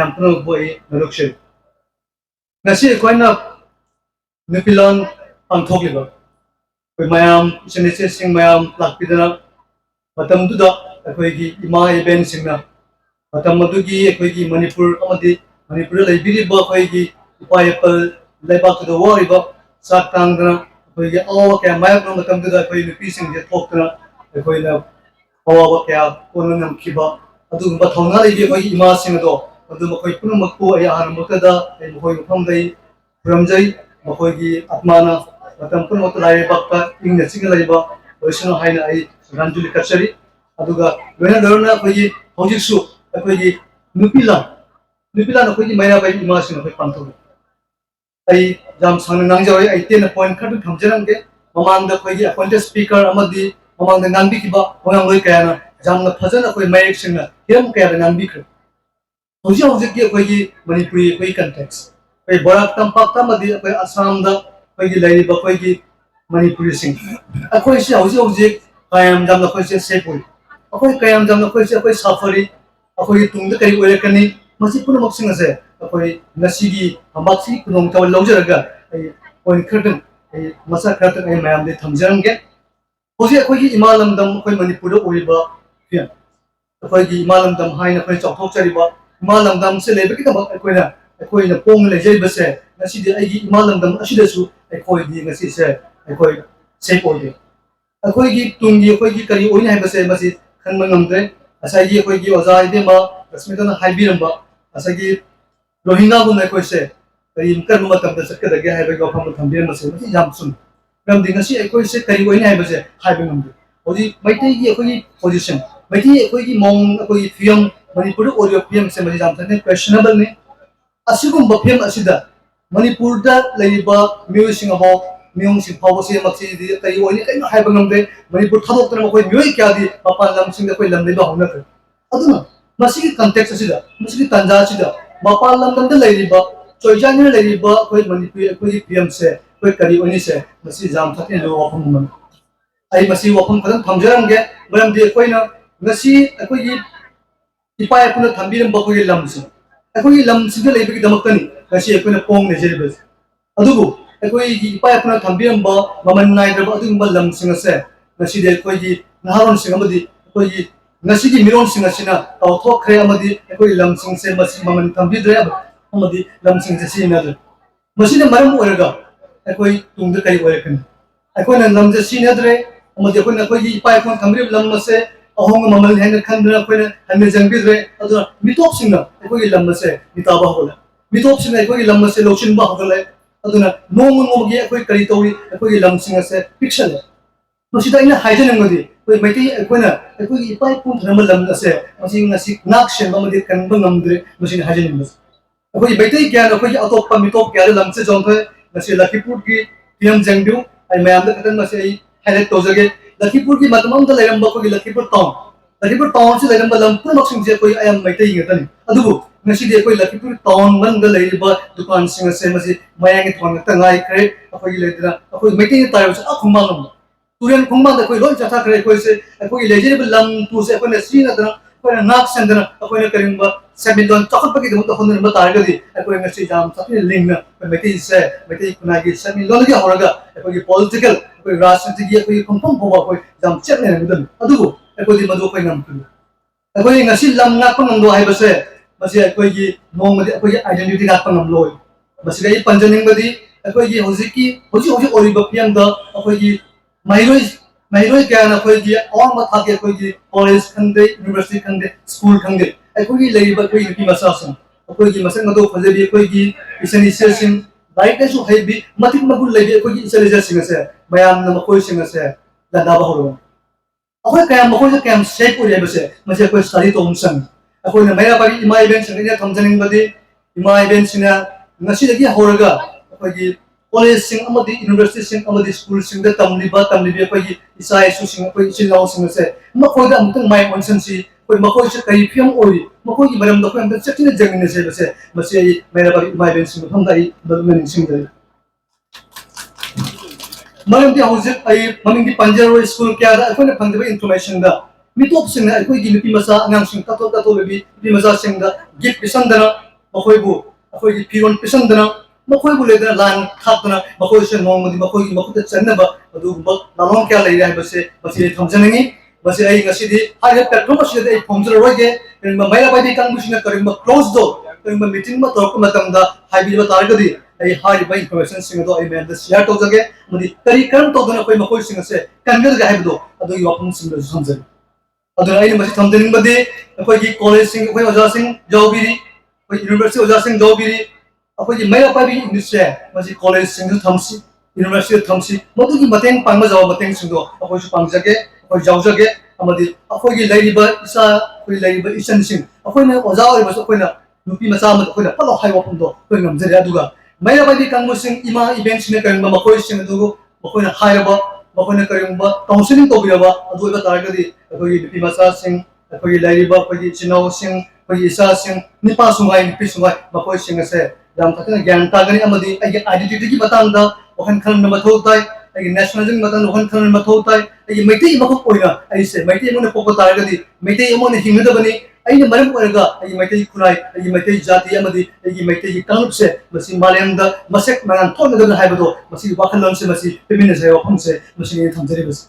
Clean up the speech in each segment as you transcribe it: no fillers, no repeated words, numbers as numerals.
am puno boy narukshil. Ngasi koina nupilan pangthokliba. Koi mayam senese sing mayam lakpidana matam duda akoigi ima event singna matam madugi akoigi Manipur amadi Manipur laibiriba akoigi ipayapal laibak da wariba sak tangdana akoigi awa kaya mayak na matam duda akoigi nupi sing je thokdana akoina awa kaya kono namkiba adu ba thongna laibi akoigi ima sing do adu makoi puno makku ay ahan makada ay makoi famdai ramjai makoi atmana matam puno mak laibak ka ingna singa laiba oisno haina ay ranjuli kachari aduga loina lorna akoigi hojiksu akoigi nupila akoigi maya bai ima sing akoi pantho ai jam sang nangjawai ai ten point khadu thamjarange mamangda akoigi appointed speaker amadi mamangda ngangbi kiba wangangloi kayana jamna phajana akoi mayek singna hiram kaya ngangbi khre hoji hoji ki akoigi manipuri akoi context ai borak tampak tamadi akoi assam da akoigi laiba akoigi manipuri sing akoi si hoji kayam jamna akoi se sepoi akoi kayam jamna akoi se akoi safari akoi tungda kari oirakani masi puno maksing ase akoi nasigi ambaksi kunong tawal laujaraga ai point khadam ai masa khadam ai mayam de thamjarange hoji akoi imalam dam akoi manipur oiba fian akoi imalam dam haina akoi chokthok chariba imalam dam se lebe ki tabak akoi na pong le jai base nasi de ai imalam dam asida su akoi di ngasi se akoi sepoi अखोई तुंगी अखोई करी ओइन है बसे मसी खनम नमदे असागी अखोई ओजा इदेमा रश्मितना हाइबिरंबा असागी रोहिंगा गुन अखोई से करी इनकर मतम द सकदगे है बे गफम थंबिर मसे मसी जामसुन रम दिंगसी अखोई से करी ओइन है बसे हाइबिर नमदे ओजी मैते की अखोई पोजीशन मैते अखोई की मोंग अखोई फियम मणिपुर ओरियो फियम से मसी जामथने क्वेश्चनेबल ने असिगुम बफियम असिदा मणिपुर दा लेबा म्यूजिक अबो मियों सिंह फावसे मक्सी दी कई ओनी कई हाय बंगमदे मणिपुर थादोक तना कोई म्योय क्या दी मपान लम सिंह कोई लमदे बा होना कर अदुना मसी कंटेक्स्ट असिदा मसी तंजा असिदा मपान लम द लेरिबा चोइजानि लेरिबा कोई मणिपुर कोई पीएम से कोई करी ओनी से मसी जाम थके लो वफम मन आई मसी वफम खदन थमजरंगे मरम दे कोई ना ngasi akoi ipai apuna thambiram ba koi lamsi akoi lamsi de lebi damakani ngasi akoi na pong ne jerbes adugo akoi ipai apuna thambiram ba maman nai da ba adum ba lamsi ngase ngasi de koi gi naharon sing amadi koi gi ngasi gi miron sing asina taw thok khre amadi akoi lamsing se masi maman thambi dre amadi lamsing se sina de masi de maram oraga akoi tungda kai orakan akoi na lamje sina dre amadi akoi na koi gi ipai apuna thambiram lamse ahong mamal hen khandra koina hanne jangbi dre aduna mitop singna ekoi lamma se mitaba hola mitop singna ekoi lamma se lokshin ba hola aduna nong nong gi ekoi kari towi ekoi lam singa se pixel masida ina haijen ngodi koi maiti ekoina ekoi ipai pun thramal lam se masing nasi nak shen ba madi kan ba ngamdre masin haijen ngos ekoi maiti kya ekoi atop pa mitop kya lam se jong thai nasi lakipur gi tiam jangdu ai mayam da katan masi ai highlight tozage Lakipur ki matamam da layam ba ko Lakipur town se layam ba lam pun maksing je koi ayam maitai ngatan adubu ngasi de koi Lakipur town man da lay ba dukan sing se masi mayang thon ta ngai kre akoi ledra akoi maitai ta yo sa khumang nam turen khumang da koi lon cha tha kre koi se akoi leje ba lam tu se akoi na si na da koi na nak sang da akoi na karim ba semin don chakot ba ki dum ta hon ba ta ga di akoi ngasi jam sa ling na maitai se maitai kuna gi semin lon gi horaga akoi political कोई राष्ट्रपति की कोई कंपम होगा कोई जम check नहीं है मुदन अदुगो कोई मधु कोई नाम तुम कोई ngasi lam ngak pangam do hai base masi कोई की नोंग मदि कोई आइडेंटिटी ngak pangam लोय masi gai panjaning badi कोई की होजी ओरि बपियम द कोई की माइरोय क्या ना कोई की और मथा के कोई की कॉलेज खंदे यूनिवर्सिटी खंदे स्कूल खंदे कोई की लेबा कोई की मसासन कोई की मसन मदो फजे कोई की इसन इसेसिन लाइक ऐसो है भी मतिक मगुल लेबे कोई इंटेलिजेंस सिंग से मयाम न कोई सिंग से लदा बहरो अखोय कयम मखोय से कयम सेफ हो बसे मसे कोई स्टडी तो हमसन अखोय न मया बागी इमा इवेंट सिंग ने थमजनिंग बदि इमा इवेंट सिंग नसी दगी होरगा अखोय की कॉलेज सिंग अमदि यूनिवर्सिटी सिंग अमदि स्कूल सिंग द तमलिबे कोई की इसा इशू सिंग कोई इसिलाव सिंग से मखोय द अमतंग माइ ऑनसन सी कोई मखोय से कई फियम ओरी मखोय की मरम द कोई अमतंग चटिन जंगने से बसे मसे मेरा बागी इमा इवेंट सिंग थमदाई दलमेन सिंग दे मरम दी हौजिक आई ममिंग दी पंजारो स्कूल क्या दा अखोय न फंगदबे इन्फॉर्मेशन दा मिटोप सिंह अखोई की नुपी मसा अंगांग सिंह ततो लेबी नुपी मसा सिंह दा गिफ्ट पिसंदना मखोई बु अखोई की फिरोन पिसंदना मखोई बु लेदना लान खातना मखोई से नोंगमदी मखोई की मखुत चन्नबा अदुगुंबा लालों क्या लई रहा बसे बसे थमजनंगी बसे आई ngasi di hari platform sida ai phomjra roge kengba maila bai di kangbushina kengba close do kengba meeting ma tor ko matamda haibi ba targadi ai hari bai information sing do ai men da share to jage mudi kari karam to dona koi makoi sing se kangal ga haibi do adu yi wapum sing do samjari adu ai masi thamdening badi koi ki college sing koi oja sing jawbiri koi university oja sing jawbiri koi ki maila bai bi industry masi college sing thamsi university thamsi madu ki mateng pangma jaw mateng sing do koi su pangjage koi jawjage amadi koi ki lairiba isa koi lairiba isan sing koi na oja oi bas koi na nupi macha ma koi na palo hai wapum do koi ngamjari aduga maila bai bi kangmu sing ima event sing kang ma koi sing do koi na hairaba koi na karingba counseling to biraba adu ba targadi koi nupi macha sing koi lairiba koi chinau sing koi isa sing nipa sungai nupi sungai koi sing se jam thakna gyan ta gani amadi ai identity ki batang da ohan khan na mathau tai ai nationalism batang ohan khan na mathau tai ai maitai makop oina ai se maitai mo na poko targadi maitai mo na hingda bani ai na maram oraga ai maitai khunai ai maitai jati amadi ai maitai kanup se masi malem da masek mangan thon da hai bado masi wakhalam se masi feminist hai wapam se masi ni thamjari bas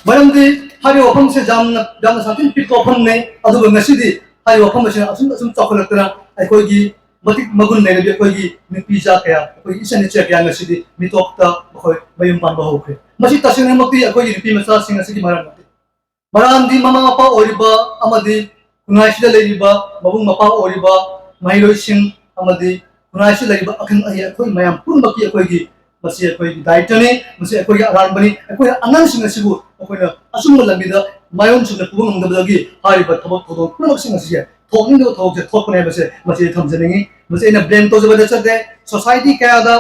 maram di hari wapam se jam satin pit wapam ne adu ngasi di hari wapam se asum chakolakna ai koi gi matik magun ne bi koi gi ni pizza kaya koi isan che kaya ngasi di mitokta koi mayum pan ba hokre masi tasina makti koi gi pi masa sing asi gi maram maram di mama mapa oriba amadi kunai sida leiba babung mapa oriba mailoi sing amadi kunai sida leiba akan ai koi mayam pun baki koi gi masi koi gi daitane masi koi gi aran bani koi anang sing asibu koi na asum lamida mayon sing na pubung ngabagi hari ba thobok thobok pun sing asi thokning do thok je thok ne base masi thamjaningi masi ina blame to jaba chate society kaya da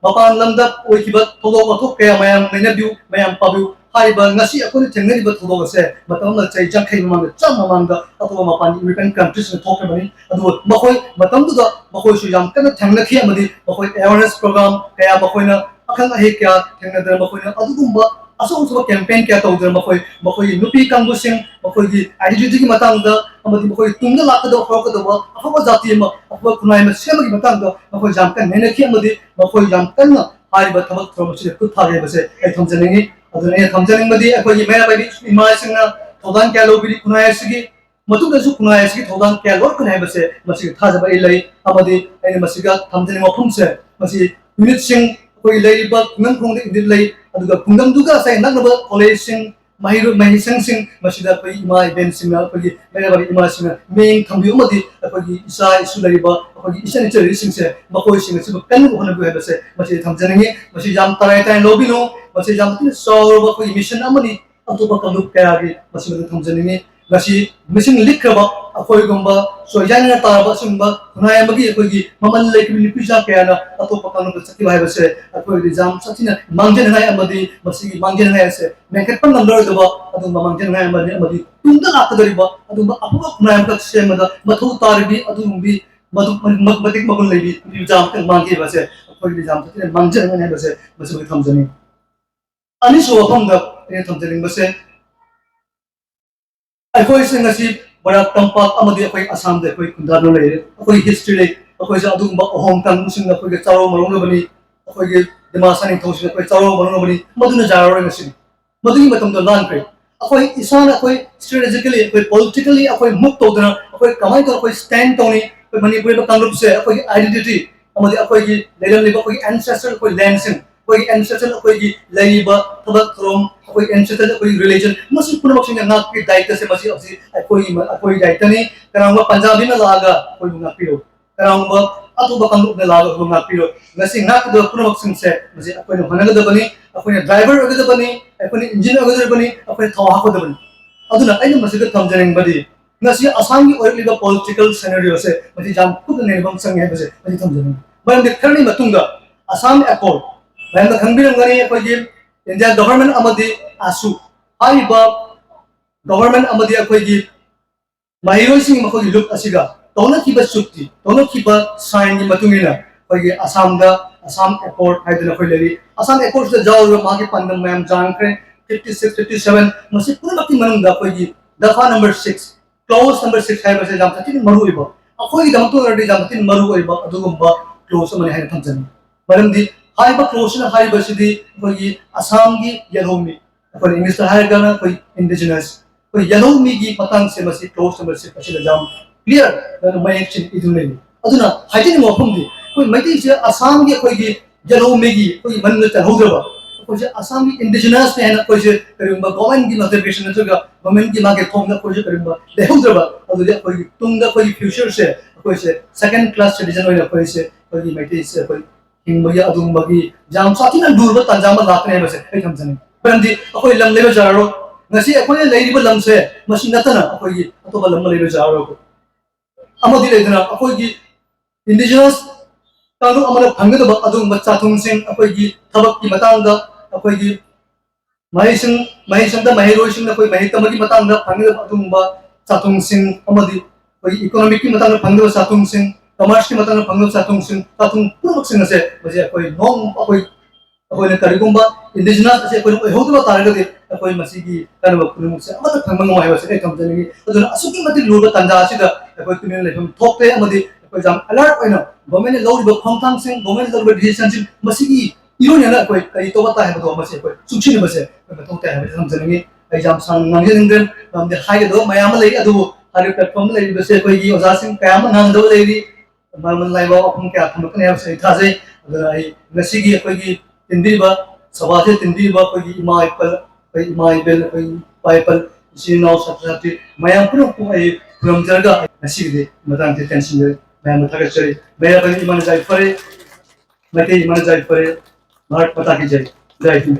mapan lamda oikiba thobok thok kaya mayam naina view mayam pabu hari ba ngasi akoni thengnari ba thobok se matam na chai jang khai mamang cham mamang da atwa mapan European countries ne thok bani adu makoi matam du da makoi su jam kana thangna khi amadi makoi awareness program kaya makoi na akhang ahe kya thengna da makoi na adu gumba asong so campaign kya to da makoi nupi kangbu sing makoi gi identity ki matang da amadi makoi tungda lakda do khok do ba afa jati ma afa kunai ma sema gi matang da makoi jam kan nene khi amadi makoi jam kan na hari ba thabak throm si ku thage base ai thamjaningi adu ne thamjaning madi akoi gi mera bai ima sing na thodan kya lo bi kunai sigi matu da su kunai sigi thodan kya lo kunai base masi thaja ba ilai amadi ai masiga thamjaning mafum se masi unit sing koi lai ba nang khong de idil lai aduga kungam duga sai nang ba college sing mahiru mahisang sing masida koi ima event sing na koi mera bai ima sing na main thambi amadi koi isa isu lai ba koi isa ni cheri sing se makoi sing se kan ko hana bu base masi thamjaningi masi jam tarai tai lobi no masi jam tin so ba koi mission amani atu ba kalu kaya gi masi thamjaningi ngasi missing likraba akoi gomba so yana ta ba sumba kunai magi akoi gi mamal lek ni pizza kaya na ato pakano saki bai base akoi gi jam satina mangjen ngai amadi masi mangjen ngai se meket pan number do ba adu mangjen ngai amadi tunda la ta dari ba adu ba apu kunai am ka se ma da mathu tarbi adu bi madu matik makun lebi ni jam kan mangi base akoi gi jam satina mangjen ngai base masi thamjani ani so phang da ni thamjani base akoi sing asi barak tampak amadi akoi asam de akoi kundano le akoi history le akoi ja adu ba hong kong sing akoi ge charo marung bani akoi ge demasani thosi akoi charo marung bani maduna jaro ngasi maduni matam do lan kre akoi isana akoi strategically akoi politically akoi muk to dana akoi kamai to akoi stand toni akoi mani pure ba kanlup se akoi identity amadi akoi ge legal le akoi ancestral akoi land sing akoi ancestral akoi ge laiba thabak from akoi ancestral akoi religion masi pura maksing ngak ki daita se masi akoi daita ni karang Punjabi na laga akoi ngak piro karang atu ba kanlup na laga akoi ngak piro ngasi ngak do pura maksing se masi akoi no hanaga da bani akoi driver aga da bani akoi engineer aga da bani akoi thawa ko da bani aduna ai masi ga thamjaning badi ngasi asam gi oil liba political scenario se masi jam ku ne bam sang he base masi thamjaning ban de kharni matunga Assam Accord ban da khangbiram gani akoi gi India government amadi asu haiba government amadi akoi gi mahiroi sing makoi look asiga tona kiba sukti tona kiba sign ni matungina akoi gi Assam Accord haidana koi leri Assam Accord se jaw ma ki pandam mayam jangkre 56, 57 masi punamaki manungda akoigi dafa number 6 clause number 6 hai base jam tatin maru iba akoigi damto radi jam tatin maru iba adugumba clause amani hai thamjani maramdi hai ba clause na hai basidi akoigi assam gi yellow mi akoi english ta hai gana koi indigenous koi yellow mi gi patang se masi clause number 6 asila jam clear mai action idune aduna haitini mofumdi koi maiti se assam gi akoigi yellow mi gi koi manna ta hodaba कोई असम की indigenous ने ना कोई करीबा government की notification है जो government की मांगे थोंगा कोई करीबा देखो जब और जो कोई तुंगा कोई फ्यूचर से कोई से सेकंड क्लास सिटीजन होने कोई मेटी से कोई हिंगबगी अदुंबगी जाम साथी ना दूर बत तंजाम लाकने है बस एक हम जने परंतु कोई लम लेबे जारो ngasi कोई लेरिबो लम से मशीन नतना कोई तो लम लेबे जारो को अमदि लेदना कोई की इंडिजिनस तानु अमर फंगदब अदुंब चाथुंसिंग कोई थबक की मतंगा अखोगी महिसंग दा महिरोइसिंग दा कोई महितमगी मतंग दा फंगदब अदुंबा चाथुंसिंग अमदि कोई इकोनॉमिक की मतंग फंगदब चाथुंसिंग कमर्स की मतंग फंगदब चाथुंसिंग चाथुंग पुरमक्सिंग से बजे कोई नोंग अखोई करिगुंबा इंडिजिनस से कोई होदबा तारगदि अखोई मसीगी करब पुरमक् से अमद फंगमंग माय बसे कमजनगी अदुन असुकी मति लुब तंजा सिदा अखोई तुमिन लेफम थोकते अमदि अखोई जाम अलर्ट ओइना गवर्नमेंट लौरिबा खोंथांसिंग गवर्नमेंट लौरिबा डिसिजनसिंग मसीगी इरोन है कोई कई तो बता है तो मसे कोई सुक्षिन बसे तो ते है हम जनेंगे एग्जाम सांग नांगे निंगन हम दे हाय दो मयाम लई अदु हारि प्लेटफॉर्म लई बसे कोई की ओजा सिंह कयाम नांग दो लई मामन लाइवा अपन क्या थम कने है सही था जे अगर आई नसी की कोई की तिंदी बा सभा से तिंदी बा कोई इमा इबेल कोई पाइपल सिनो सत्सति मयाम पुरो कोई फ्रॉम जरगा नसी दे मतांग ते टेंशन दे मयाम थक चली मेरा बनी मन जाय फरे मते मन जाय फरे भारत माता की जय जय हिंद।